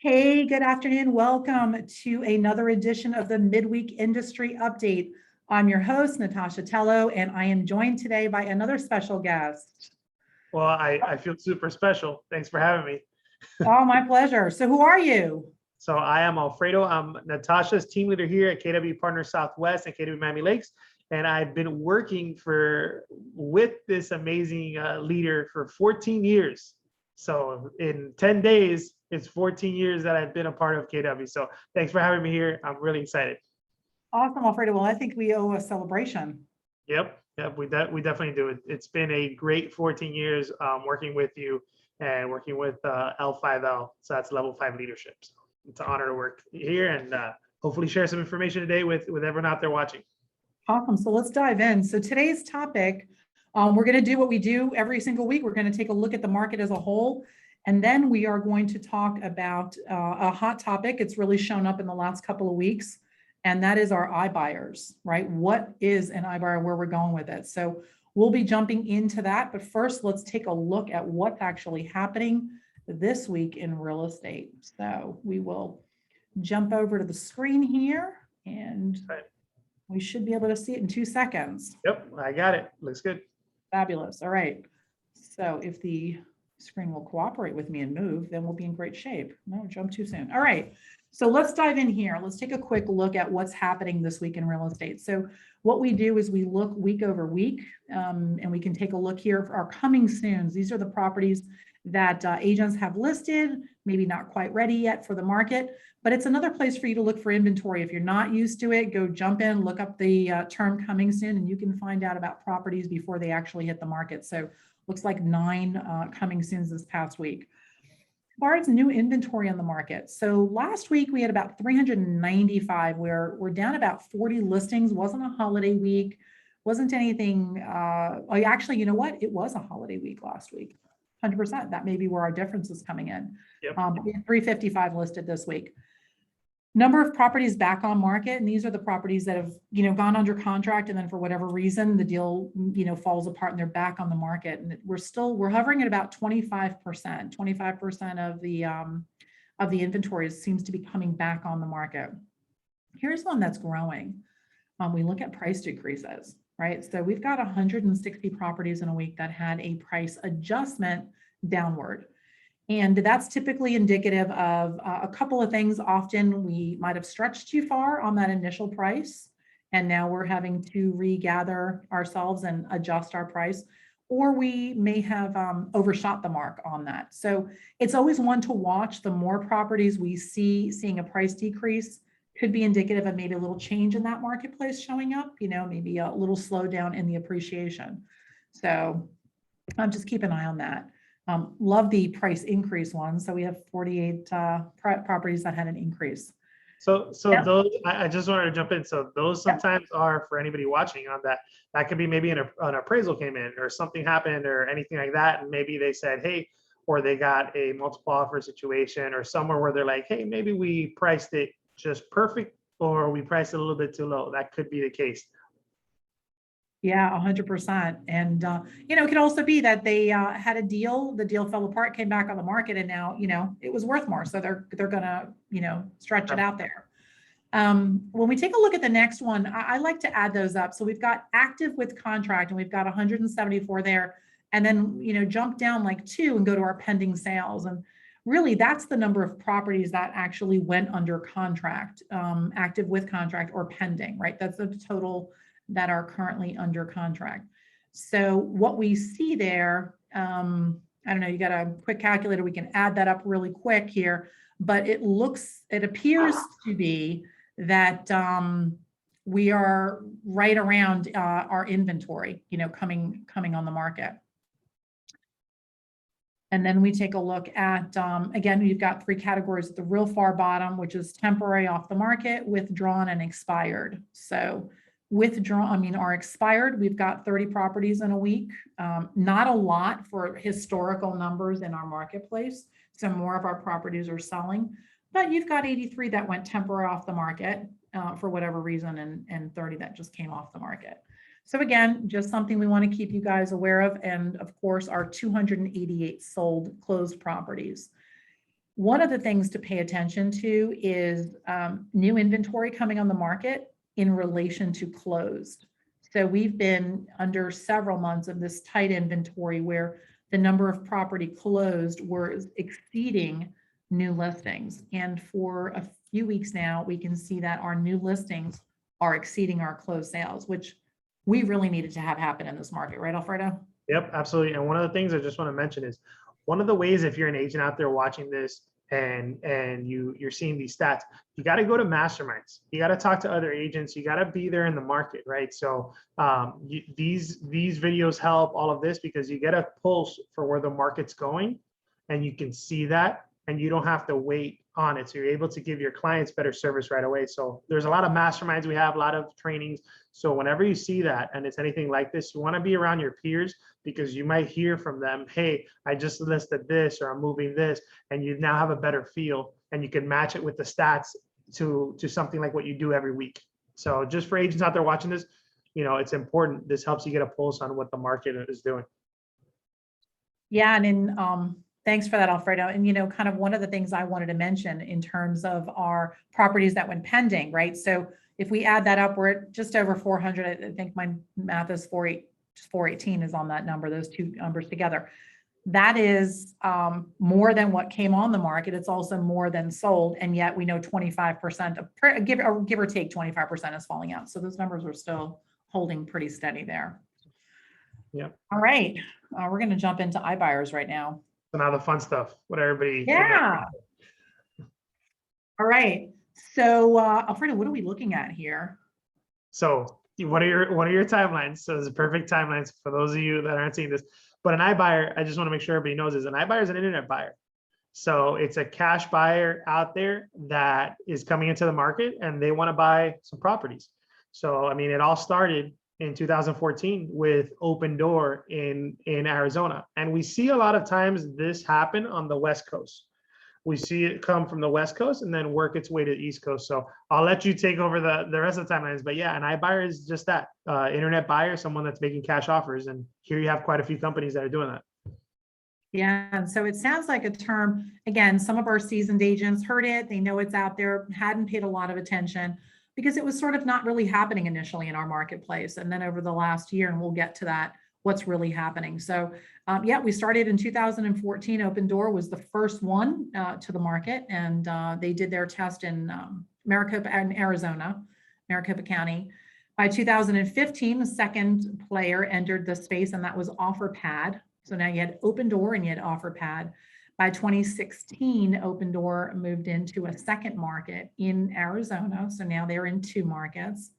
Hey, good afternoon. Welcome to another edition of the Midweek Industry Update. I'm your host, Natascha Tello, and I am joined today by another special guest. Well, I feel super special. Thanks for having me. Oh, my pleasure. So who are you? So I am Alfredo. I'm Natascha's team leader here at KW Partners Southwest and KW Miami Lakes. And I've been working with this amazing leader for 14 years. So in 10 days, it's 14 years that I've been a part of KW. So thanks for having me here. I'm really excited. Awesome, Alfredo. Well, I think we owe a celebration. Yep, we definitely do. It's been a great 14 years working with you and working with L5L. So that's level 5 leadership. So it's an honor to work here and hopefully share some information today with everyone out there watching. Awesome. So let's dive in. So today's topic, we're going to do what we do every single week. We're going to take a look at the market as a whole. And then we are going to talk about a hot topic. It's really shown up in the last couple of weeks. And that is our iBuyers, right? What is an iBuyer, where we're going with it? So we'll be jumping into that. But first, let's take a look at what's actually happening this week in real estate. So we will jump over to the screen here and we should be able to see it in 2 seconds. Yep, I got it. Looks good. Fabulous. All right. So if the screen will cooperate with me and move, then we'll be in great shape. No, jump too soon. All right. So let's dive in here. Let's take a quick look at what's happening this week in real estate. So what we do is we look week over week, and we can take a look here for our coming soons. These are the properties that agents have listed, maybe not quite ready yet for the market, but it's another place for you to look for inventory. If you're not used to it, go jump in, look up the term coming soon, and you can find out about properties before they actually hit the market. So looks like 9 coming soon this past week. As far as new inventory on the market, so last week we had about 395. We're down about 40 listings. Wasn't a holiday week, wasn't anything. Actually, you know what? It was a holiday week last week. 100%. That may be where our difference is coming in. Yep. We had 355 listed this week. Number of properties back on market, and these are the properties that have, gone under contract, and then for whatever reason the deal, falls apart and they're back on the market. And we're hovering at about 25%. 25% of the inventory seems to be coming back on the market. Here's one that's growing. We look at price decreases, right? So we've got 160 properties in a week that had a price adjustment downward. And that's typically indicative of a couple of things. Often we might have stretched too far on that initial price, and now we're having to regather ourselves and adjust our price, or we may have overshot the mark on that. So it's always one to watch. The more properties we seeing a price decrease could be indicative of maybe a little change in that marketplace showing up, maybe a little slowdown in the appreciation. So just keep an eye on that. Love the price increase one. So we have 48 properties that had an increase. So those, I just wanted to jump in. So those sometimes are, for anybody watching on that could be maybe an appraisal came in or something happened or anything like that. And maybe they said, hey, or they got a multiple offer situation or somewhere where they're like, hey, maybe we priced it just perfect or we priced it a little bit too low. That could be the case. Yeah, 100%. And, it could also be that they had a deal, the deal fell apart, came back on the market, and now, it was worth more. So they're going to, stretch it out there. When we take a look at the next one, I like to add those up. So we've got active with contract, and we've got 174 there. And then, jump down like 2 and go to our pending sales. And really, that's the number of properties that actually went under contract, active with contract or pending, right? That's the total that are currently under contract. So what we see there, I don't know, you got a quick calculator, we can add that up really quick here, but it appears to be that we are right around our inventory, coming on the market. And then we take a look at, again, we've got 3 categories at the real far bottom, which is temporary off the market, withdrawn, and expired. So withdrawn, our expired, we've got 30 properties in a week. Not a lot for historical numbers in our marketplace. So more of our properties are selling, but you've got 83 that went temporary off the market for whatever reason, and 30 that just came off the market. So again, just something we want to keep you guys aware of. And of course, our 288 sold closed properties. One of the things to pay attention to is new inventory coming on the market in relation to closed. So we've been under several months of this tight inventory where the number of property closed was exceeding new listings. And for a few weeks now, we can see that our new listings are exceeding our closed sales, which we really needed to have happen in this market, right, Alfredo? Yep, absolutely. And one of the things I just want to mention is one of the ways, if you're an agent out there watching this and you're seeing these stats, you got to go to masterminds. You got to talk to other agents. You got to be there in the market, right? So these videos help all of this because you get a pulse for where the market's going, and you can see that, and you don't have to wait on it. So you're able to give your clients better service right away. So there's a lot of masterminds we have, a lot of trainings. So whenever you see that and it's anything like this, you want to be around your peers because you might hear from them, hey, I just listed this or I'm moving this, and you now have a better feel and you can match it with the stats to something like what you do every week. So just for agents out there watching this, it's important. This helps you get a pulse on what the market is doing. Yeah, and thanks for that, Alfredo. And, kind of one of the things I wanted to mention in terms of our properties that went pending, right? So if we add that up, we're at just over 400. I think my math is 418 is on that number, those two numbers together. That is more than what came on the market. It's also more than sold. And yet we know 25% of, give or take 25% is falling out. So those numbers are still holding pretty steady there. Yep. All right. We're going to jump into iBuyers right now. So now the fun stuff, what everybody. Yeah. All right. So Alfredo, what are we looking at here? So what are your timelines? So it's a perfect timelines for those of you that aren't seeing this. But an iBuyer, I just want to make sure everybody knows this. An iBuyer is an internet buyer. So it's a cash buyer out there that is coming into the market and they want to buy some properties. So, I mean, it all started in 2014 with Opendoor in Arizona. And we see a lot of times this happen on the West Coast. We see it come from the West Coast and then work its way to the East Coast. So I'll let you take over the rest of the timelines. But yeah, an iBuyer is just that, internet buyer, someone that's making cash offers. And here you have quite a few companies that are doing that. Yeah, and so it sounds like a term, again, some of our seasoned agents heard it, they know it's out there, hadn't paid a lot of attention because it was sort of not really happening initially in our marketplace. And then over the last year, and we'll get to that, what's really happening. So yeah, we started in 2014. Opendoor was the first one to the market, and they did their test in Maricopa and Arizona, Maricopa County. By 2015, the second player entered the space, and that was OfferPad. So now you had Opendoor and you had OfferPad. By 2016, Opendoor moved into a second market in Arizona. So now they're in 2 markets.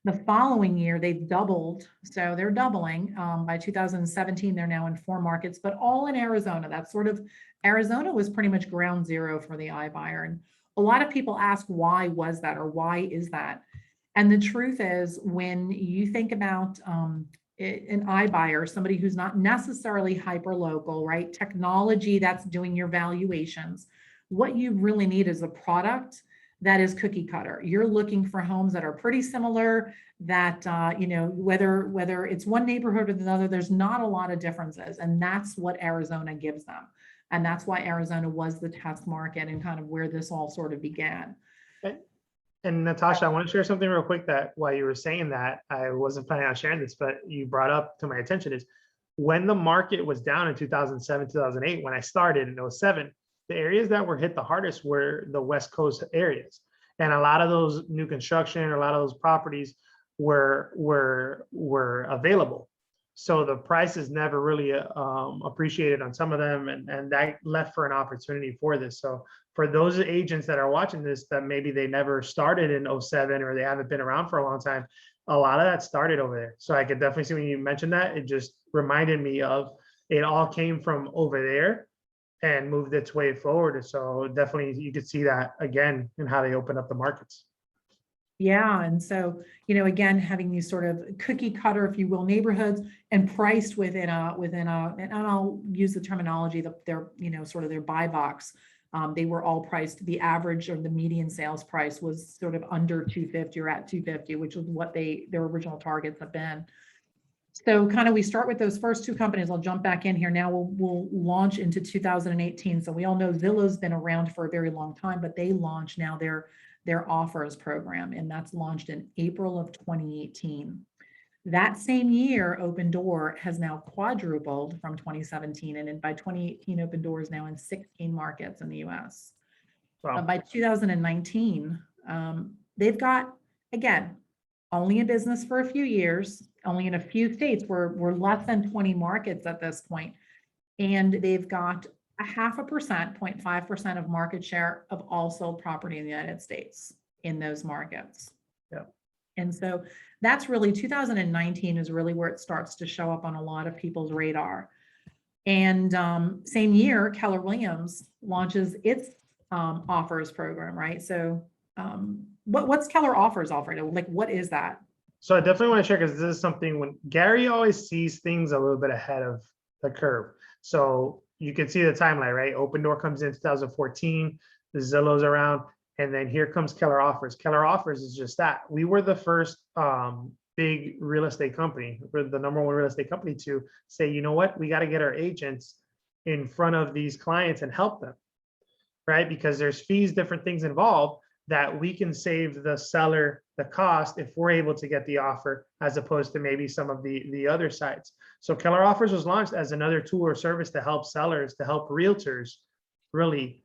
The following year, they've doubled. So they're doubling. By 2017, they're now in 4 markets, but all in Arizona. That's sort of, Arizona was pretty much ground zero for the iBuyer. And a lot of people ask, why was that, or why is that? And the truth is, when you think about an iBuyer, somebody who's not necessarily hyper local, right? Technology that's doing your valuations. What you really need is a product that is cookie cutter. You're looking for homes that are pretty similar, that, whether it's one neighborhood or another, there's not a lot of differences. And that's what Arizona gives them. And that's why Arizona was the test market and kind of where this all sort of began. And Natascha, I want to share something real quick that while you were saying that, I wasn't planning on sharing this, but you brought up to my attention is when the market was down in 2007, 2008, when I started in 2007, the areas that were hit the hardest were the West Coast areas. And a lot of those new construction, or a lot of those properties were available. So the prices never really appreciated on some of them, and that left for an opportunity for this. So for those agents that are watching this, that maybe they never started in 2007 or they haven't been around for a long time, a lot of that started over there. So I could definitely see when you mentioned that, it just reminded me of it all came from over there and moved its way forward. So definitely you could see that again in how they open up the markets. Yeah, and so, again, having these sort of cookie cutter, if you will, neighborhoods and priced within a, and I'll use the terminology that they're, sort of their buy box. They were all priced, the average or the median sales price was sort of under 250 or at 250, which is what their original targets have been. So kind of we start with those first two companies. I'll jump back in here. Now we'll launch into 2018. So we all know Zillow's been around for a very long time, but they launched now their offers program, and that's launched in April of 2018. That same year, Open Door has now quadrupled from 2017, and then by 2018, Open Door is now in 16 markets in the US. Wow. By 2019, they've got, again, only in business for a few years, only in a few states. We're less than 20 markets at this point, and they've got a 0.5%, 0.5% of market share of all sold property in the United States in those markets. Yeah. And so that's really 2019 is really where it starts to show up on a lot of people's radar. And same year, Keller Williams launches its offers program, right? So what's Keller Offers, Alfredo? Like, what is that? So I definitely want to share, because this is something when Gary always sees things a little bit ahead of the curve. So you can see the timeline, right? Open Door comes in 2014, the Zillow's around, and then here comes Keller Offers. Keller Offers is just that. We were the first big real estate company, we're the #1 real estate company to say, you know what, we got to get our agents in front of these clients and help them, right? Because there's fees, different things involved, that we can save the seller the cost if we're able to get the offer, as opposed to maybe some of the other sides. So Keller Offers was launched as another tool or service to help sellers, to help realtors really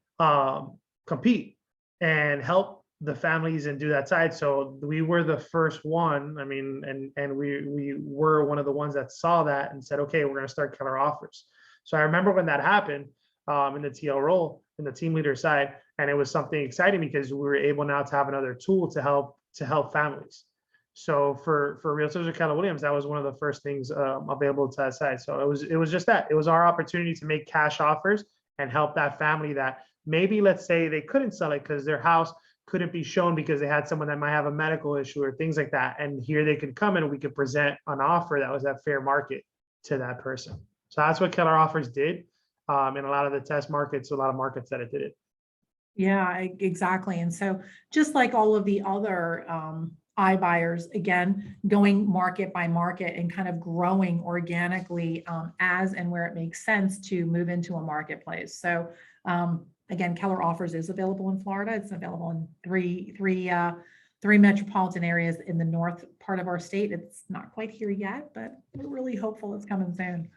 compete and help the families and do that side. So we were the first one. I mean, and we were one of the ones that saw that and said, okay, we're going to start Keller Offers. So I remember when that happened in the TL role, in the team leader side, and it was something exciting because we were able now to have another tool to help families. So for realtors at Keller Williams, that was one of the first things available to that side. So it was just that. It was our opportunity to make cash offers and help that family that maybe, let's say, they couldn't sell it because their house couldn't be shown because they had someone that might have a medical issue or things like that. And here they could come and we could present an offer that was at fair market to that person. So that's what Keller Offers did in a lot of the test markets, a lot of markets that it did it. Yeah, exactly. And so just like all of the other iBuyers, again, going market by market and kind of growing organically as and where it makes sense to move into a marketplace. So again, Keller Offers is available in Florida. It's available in three metropolitan areas in the north part of our state. It's not quite here yet, but we're really hopeful it's coming soon.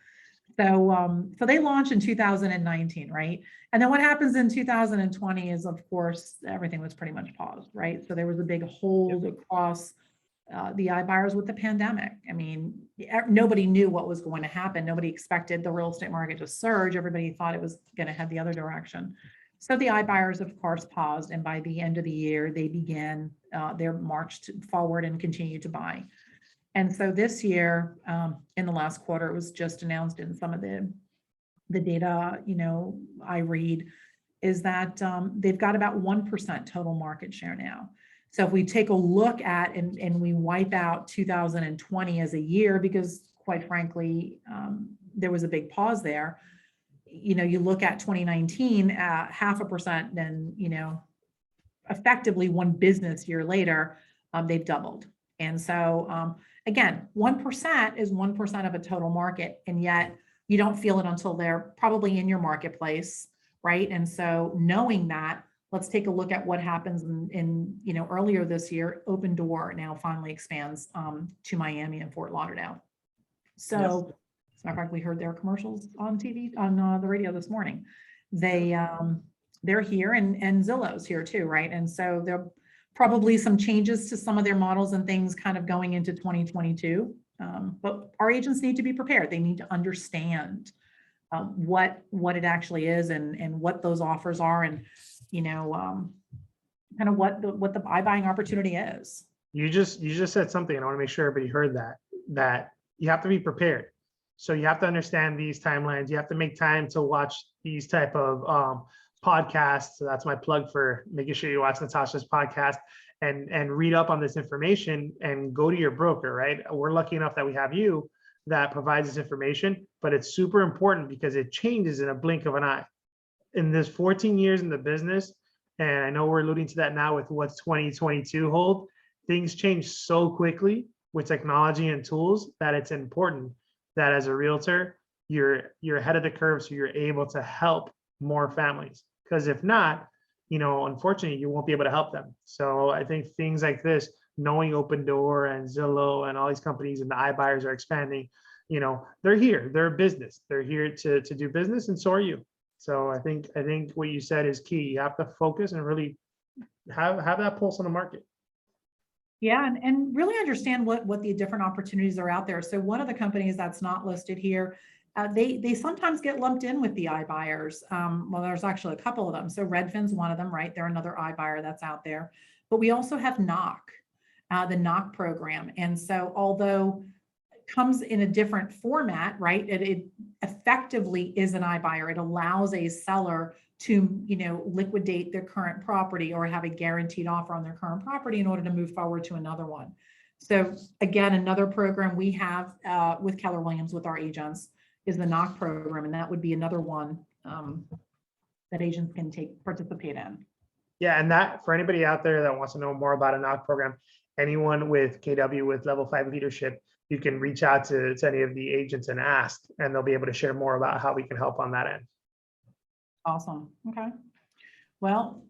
So they launched in 2019, right? And then what happens in 2020 is, of course, everything was pretty much paused, right? So there was a big hold across the iBuyers with the pandemic. I mean, nobody knew what was going to happen. Nobody expected the real estate market to surge. Everybody thought it was going to head the other direction. So the iBuyers, of course, paused. And by the end of the year, they began their march forward and continued to buy. And so this year, in the last quarter, it was just announced in some of the data, I read, is that they've got about 1% total market share now. So if we take a look at and we wipe out 2020 as a year, because quite frankly, there was a big pause there, you look at 2019 at 0.5%, then, effectively one business year later, they've doubled. And so, again, 1% is 1% of a total market, and yet you don't feel it until they're probably in your marketplace, right? And so knowing that, let's take a look at what happens in earlier this year. Open Door now finally expands to Miami and Fort Lauderdale. So, yes. As a matter of fact, we heard their commercials on TV, on the radio this morning. They're here, and Zillow's here too, right? And so they're probably some changes to some of their models and things kind of going into 2022. But our agents need to be prepared. They need to understand what it actually is and what those offers are, and kind of what the iBuying opportunity is. You just said something, and I want to make sure everybody heard that you have to be prepared. So you have to understand these timelines. You have to make time to watch these type of podcasts. So that's my plug for making sure you watch Natascha's podcast and read up on this information and go to your broker, right? We're lucky enough that we have you that provides this information, but it's super important because it changes in a blink of an eye. In this 14 years in the business, and I know we're alluding to that now with what's 2022 hold, things change so quickly with technology and tools that it's important that as a realtor, you're ahead of the curve, so you're able to help more families. Because if not, unfortunately, you won't be able to help them. So I think things like this, knowing Open Door and Zillow and all these companies and the iBuyers are expanding, they're here, they're a business, they're here to do business, and so are you. So I think what you said is key. You have to focus and really have that pulse on the market. Yeah, and really understand what the different opportunities are out there. So one of the companies that's not listed here, they sometimes get lumped in with the iBuyers. Well, there's actually a couple of them. So Redfin's one of them, right? They're another iBuyer that's out there. But we also have Knock, the Knock program. And so although it comes in a different format, right? It effectively is an iBuyer. It allows a seller to, liquidate their current property or have a guaranteed offer on their current property in order to move forward to another one. So again, another program we have with Keller Williams with our agents is the Knock program, and that would be another one that agents can participate in. Yeah, and that for anybody out there that wants to know more about a Knock program, anyone with KW with level 5 leadership, you can reach out to any of the agents and ask, and they'll be able to share more about how we can help on that end. Awesome. Okay. Well,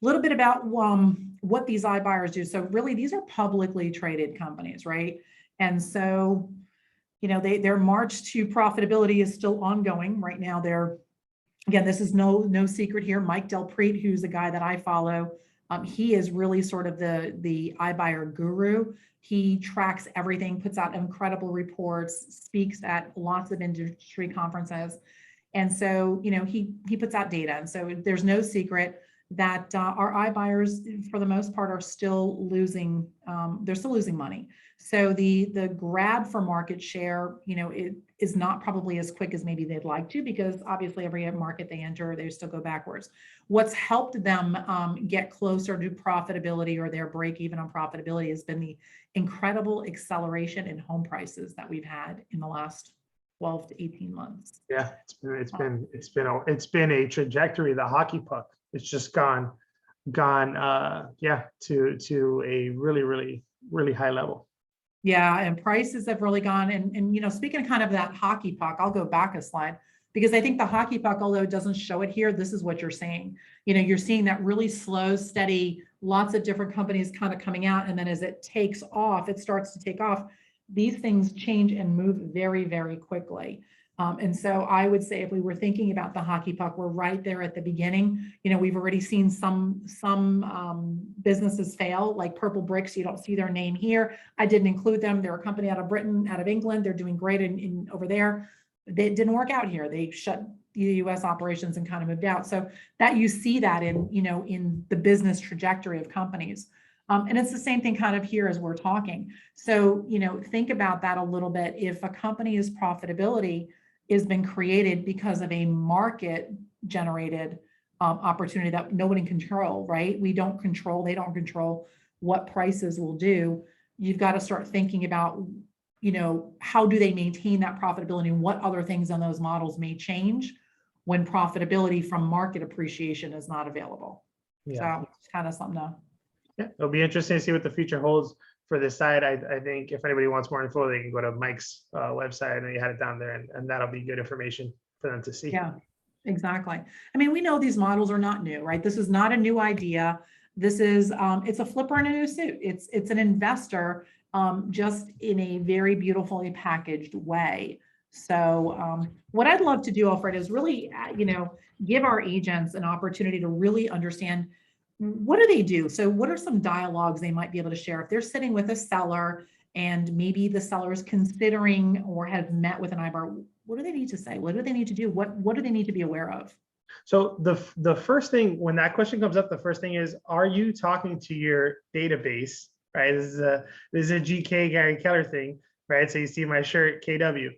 a little bit about what these iBuyers do. So really, these are publicly traded companies, right? And so, their march to profitability is still ongoing right now. Again, this is no secret here. Mike Del Prete, who's the guy that I follow, he is really sort of the iBuyer guru. He tracks everything, puts out incredible reports, speaks at lots of industry conferences. And so, he puts out data. And so there's no secret that our iBuyers, for the most part, are still losing. They're still losing money. So the grab for market share, it is not probably as quick as maybe they'd like to, because obviously every market they enter, they still go backwards. What's helped them get closer to profitability or their break even on profitability has been the incredible acceleration in home prices that we've had in the last 12 to 18 months. Yeah, it's been a trajectory, the hockey puck. It's just gone to a really high level. Yeah, and prices have really gone. And speaking of kind of that hockey puck, I'll go back a slide, because I think the hockey puck, although it doesn't show it here, this is what you're seeing. You're seeing that really slow, steady, lots of different companies kind of coming out. And then as it takes off, it starts to take off. These things change and move very, very quickly. And so I would say if we were thinking about the hockey puck, we're right there at the beginning. We've already seen some businesses fail, like Purple Bricks. You don't see their name here. I didn't include them. They're a company out of Britain, out of England. They're doing great in over there. They didn't work out here. They shut the US operations and kind of moved out. So that you see that in the business trajectory of companies. And it's the same thing kind of here as we're talking. So, think about that a little bit. If a company's profitability has been created because of a market generated opportunity that nobody can control, right? They don't control what prices will do. You've got to start thinking about, how do they maintain that profitability, and what other things on those models may change when profitability from market appreciation is not available. Yeah. So it's kind of something to. Yeah, it'll be interesting to see what the future holds for this side. I think if anybody wants more info, they can go to Mike's website, and you had it down there, and that'll be good information for them to see. Yeah, exactly. I mean, we know these models are not new, right? This is not a new idea. This is, it's a flipper in a new suit. It's an investor just in a very beautifully packaged way. So what I'd love to do, Alfred, is really, give our agents an opportunity to really understand, what do they do? So what are some dialogues they might be able to share if they're sitting with a seller and maybe the seller is considering or has met with an iBuyer? What do they need to say? What do they need to do? What do they need to be aware of? So the first thing, when that question comes up, the first thing is, are you talking to your database, right? This is a GK Gary Keller thing, right? So you see my shirt, KW,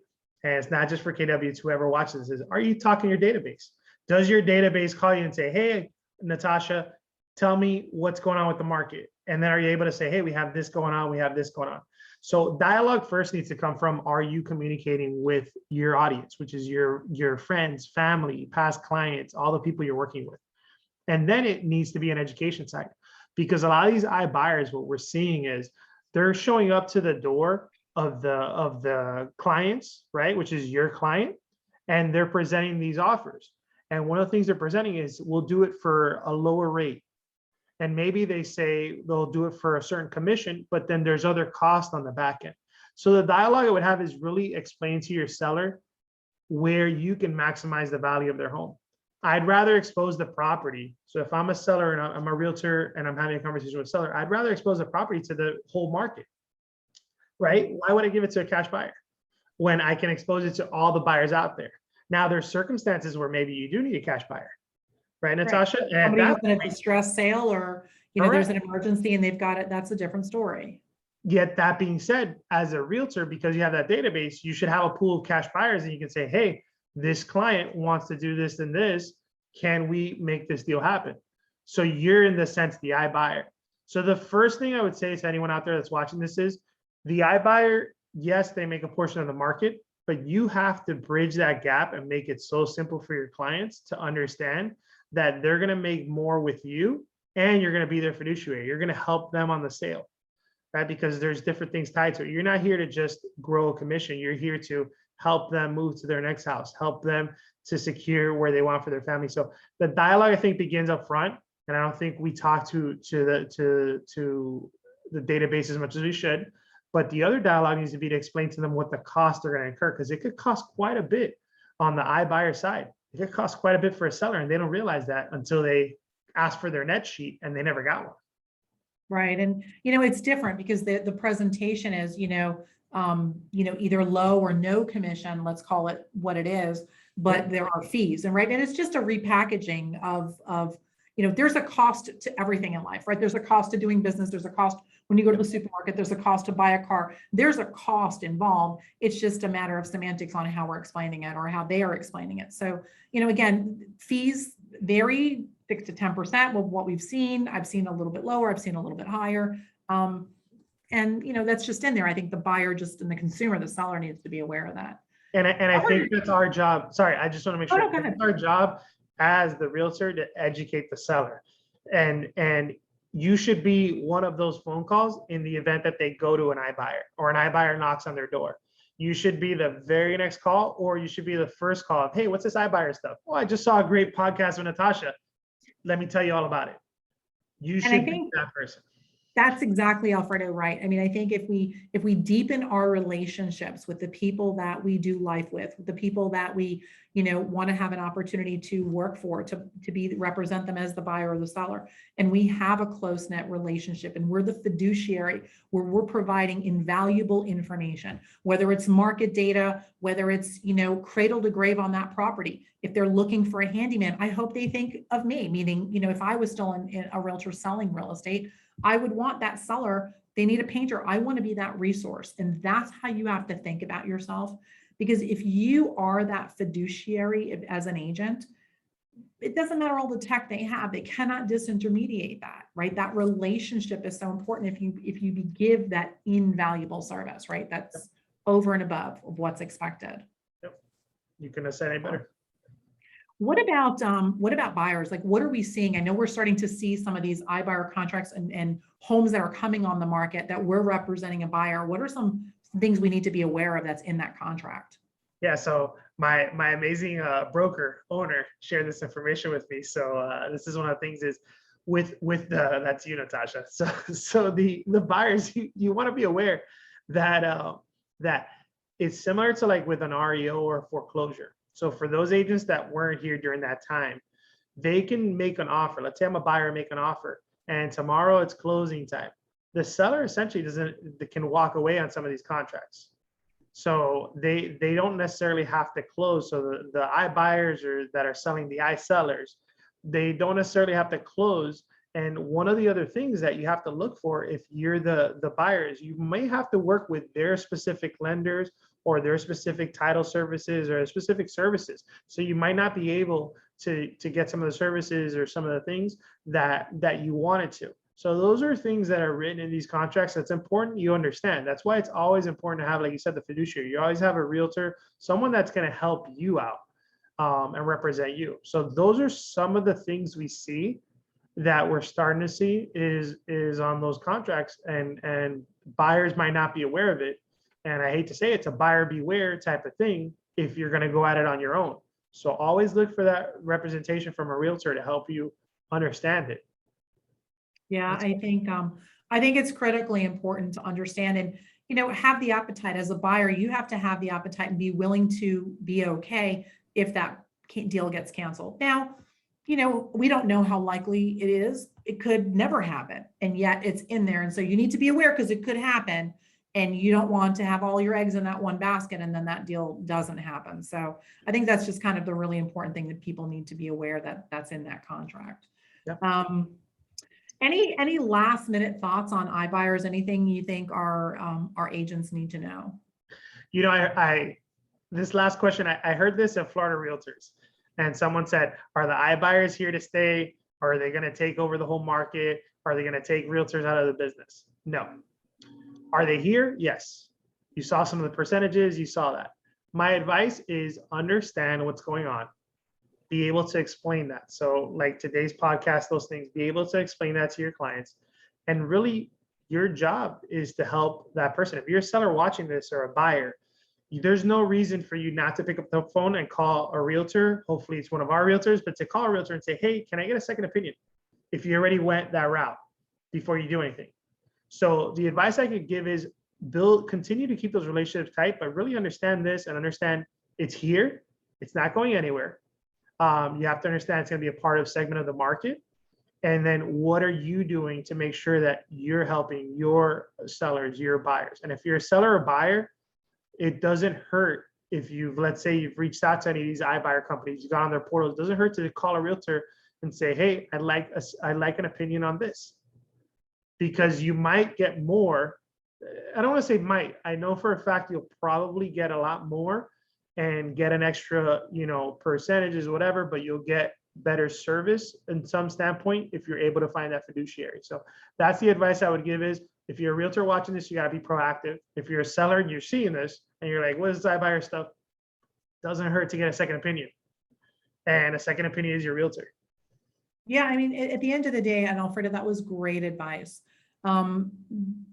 and it's not just for KW, it's whoever watches this. Are you talking to your database? Does your database call you and say, hey, Natascha, tell me what's going on with the market? And then are you able to say, hey, we have this going on, we have this going on? So dialogue first needs to come from, are you communicating with your audience, which is your friends, family, past clients, all the people you're working with? And then it needs to be an education side, because a lot of these iBuyers, what we're seeing is they're showing up to the door of the clients, right, which is your client, and they're presenting these offers. And one of the things they're presenting is, we'll do it for a lower rate. And maybe they say they'll do it for a certain commission, but then there's other costs on the back end. So the dialogue I would have is really explain to your seller where you can maximize the value of their home. I'd rather expose the property. So if I'm a seller and I'm a realtor and I'm having a conversation with a seller, I'd rather expose the property to the whole market, right? Why would I give it to a cash buyer when I can expose it to all the buyers out there? Now, there's circumstances where maybe you do need a cash buyer, right, Natasha? Right. And Somebody that, who's in a distressed sale, or, there's an emergency and they've got it. That's a different story. Yet that being said, as a realtor, because you have that database, you should have a pool of cash buyers, and you can say, hey, this client wants to do this and this. Can we make this deal happen? So you're, in the sense, the iBuyer. So the first thing I would say to anyone out there that's watching this is, the iBuyer, yes, they make a portion of the market, but you have to bridge that gap and make it so simple for your clients to understand that they're going to make more with you, and you're going to be their fiduciary. You're going to help them on the sale, right? Because there's different things tied to it. You're not here to just grow a commission. You're here to help them move to their next house, help them to secure where they want for their family. So the dialogue, I think, begins up front. And I don't think we talk to the database as much as we should. But the other dialogue needs to be to explain to them what the costs are going to incur, because it could cost quite a bit on the iBuyer side. It could cost quite a bit for a seller, and they don't realize that until they ask for their net sheet and they never got one. Right. And, it's different because the presentation is, either low or no commission, let's call it what it is, but there are fees. And right. And it's just a repackaging of, there's a cost to everything in life, right? There's a cost to doing business. There's a cost when you go to the supermarket. There's a cost to buy a car. There's a cost involved. It's just a matter of semantics on how we're explaining it or how they are explaining it. So, again, fees vary 6 to 10% of what we've seen. I've seen a little bit lower. I've seen a little bit higher. And, that's just in there. I think the buyer and the consumer, the seller, needs to be aware of that. And I think that's our job. Sorry, I just want to make sure no, it's our job as the realtor to educate the seller. And you should be one of those phone calls in the event that they go to an iBuyer or an iBuyer knocks on their door. You should be the very next call, or you should be the first call of, hey, what's this iBuyer stuff? Oh, I just saw a great podcast with Natasha. Let me tell you all about it. You should be that person. That's exactly, Alfredo, right. I mean, I think if we deepen our relationships with the people that we do life with the people that we, want to have an opportunity to work for, to represent them as the buyer or the seller, and we have a close-knit relationship, and we're the fiduciary where we're providing invaluable information, whether it's market data, whether it's, cradle to grave on that property. If they're looking for a handyman, I hope they think of me, meaning, if I was still in a realtor selling real estate, I would want that seller. They need a painter. I want to be that resource. And that's how you have to think about yourself. Because if you are that fiduciary as an agent, it doesn't matter all the tech they have. They cannot disintermediate that, right? That relationship is so important if you give that invaluable service, right? That's over and above of what's expected. Yep. You couldn't have said any better. What about buyers? Like, what are we seeing? I know we're starting to see some of these iBuyer contracts and homes that are coming on the market that we're representing a buyer. What are some things we need to be aware of that's in that contract? Yeah, so my amazing broker owner shared this information with me. So this is one of the things is with that's you, Natasha. So the buyers, you want to be aware that that it's similar to like with an REO or foreclosure. So for those agents that weren't here during that time, they can make an offer. Let's say I'm a buyer, make an offer, and tomorrow it's closing time. The seller essentially can walk away on some of these contracts. So they don't necessarily have to close. So the iBuyers that are selling the iSellers, they don't necessarily have to close. And one of the other things that you have to look for if you're the buyers, you may have to work with their specific lenders or their specific title services or specific services. So you might not be able to get some of the services or some of the things that you wanted to. So those are things that are written in these contracts. That's important you understand. That's why it's always important to have, like you said, the fiduciary. You always have a realtor, someone that's going to help you out and represent you. So those are some of the things we see that we're starting to see is on those contracts, and buyers might not be aware of it. And I hate to say it's a buyer beware type of thing if you're going to go at it on your own. So always look for that representation from a realtor to help you understand it. Yeah, I think it's critically important to understand and, have the appetite as a buyer. You have to have the appetite and be willing to be okay if that deal gets canceled. Now, we don't know how likely it is. It could never happen, and yet it's in there. And so you need to be aware because it could happen, and you don't want to have all your eggs in that one basket and then that deal doesn't happen. So I think that's just kind of the really important thing that people need to be aware that that's in that contract. Yep. Any last minute thoughts on iBuyers? Anything you think our agents need to know? I this last question, I heard this at Florida Realtors, and someone said, are the iBuyers here to stay? Are they going to take over the whole market? Are they going to take realtors out of the business? No. Are they here? Yes. You saw some of the percentages, you saw that. My advice is understand what's going on. Be able to explain that. So like today's podcast, those things, be able to explain that to your clients. And really your job is to help that person. If you're a seller watching this or a buyer, there's no reason for you not to pick up the phone and call a realtor. Hopefully it's one of our realtors, but to call a realtor and say, hey, can I get a second opinion? If you already went that route before you do anything. So the advice I could give is continue to keep those relationships tight, but really understand this and understand it's here. It's not going anywhere. You have to understand it's going to be a part of segment of the market. And then what are you doing to make sure that you're helping your sellers, your buyers? And if you're a seller or buyer, it doesn't hurt if let's say you've reached out to any of these iBuyer companies, you got on their portals, it doesn't hurt to call a realtor and say, hey, I'd like an opinion on this. Because you might get more. I don't want to say might. I know for a fact you'll probably get a lot more and get an extra, percentages, whatever, but you'll get better service in some standpoint if you're able to find that fiduciary. So that's the advice I would give is if you're a realtor watching this, you got to be proactive. If you're a seller and you're seeing this and you're like, what is this iBuyer stuff? Doesn't hurt to get a second opinion. And a second opinion is your realtor. Yeah, I mean, at the end of the day, and Alfredo, that was great advice.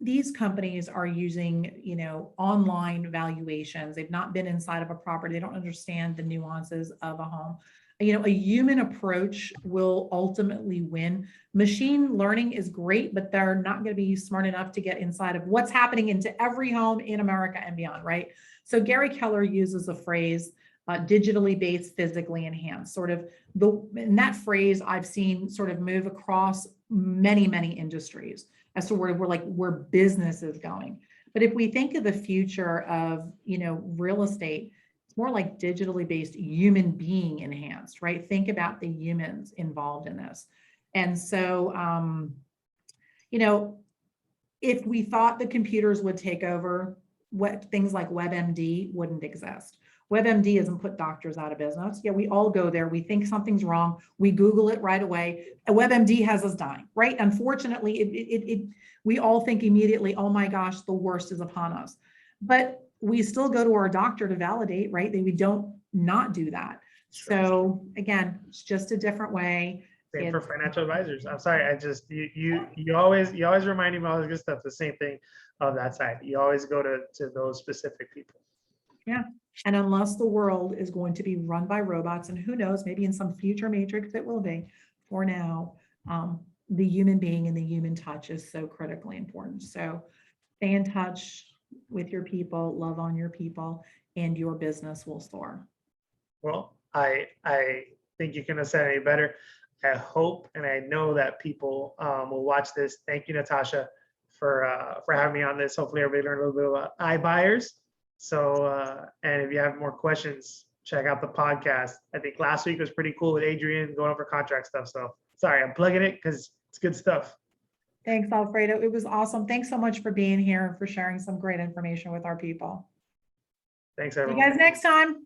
These companies are using, online valuations. They've not been inside of a property. They don't understand the nuances of a home. A human approach will ultimately win. Machine learning is great, but they're not going to be smart enough to get inside of what's happening into every home in America and beyond, right? So Gary Keller uses a phrase, digitally based, physically enhanced, and that phrase I've seen sort of move across many, many industries as to where business is going. But if we think of the future of, real estate, it's more like digitally based, human being enhanced, right? Think about the humans involved in this. And so, if we thought the computers would take over, things like WebMD wouldn't exist. WebMD hasn't put doctors out of business. Yeah, we all go there. We think something's wrong. We Google it right away. WebMD has us dying, right? Unfortunately, we all think immediately, oh my gosh, the worst is upon us. But we still go to our doctor to validate, right? We don't not do that. So again, it's just a different way. Same for financial advisors. I'm sorry, you always remind me of all this good stuff. The same thing of that side. You always go to those specific people. Yeah. And unless the world is going to be run by robots, and who knows, maybe in some future matrix it will be, for now, the human being and the human touch is so critically important. So stay in touch with your people, love on your people, and your business will soar. Well, I think you couldn't have said any better. I hope and I know that people will watch this. Thank you, Natascha, for having me on this. Hopefully everybody learned a little bit about iBuyers. So, and if you have more questions, check out the podcast. I think last week was pretty cool with Adrian going over contract stuff. So sorry, I'm plugging it because it's good stuff. Thanks, Alfredo. It was awesome. Thanks so much for being here and for sharing some great information with our people. Thanks, everyone. See you guys next time.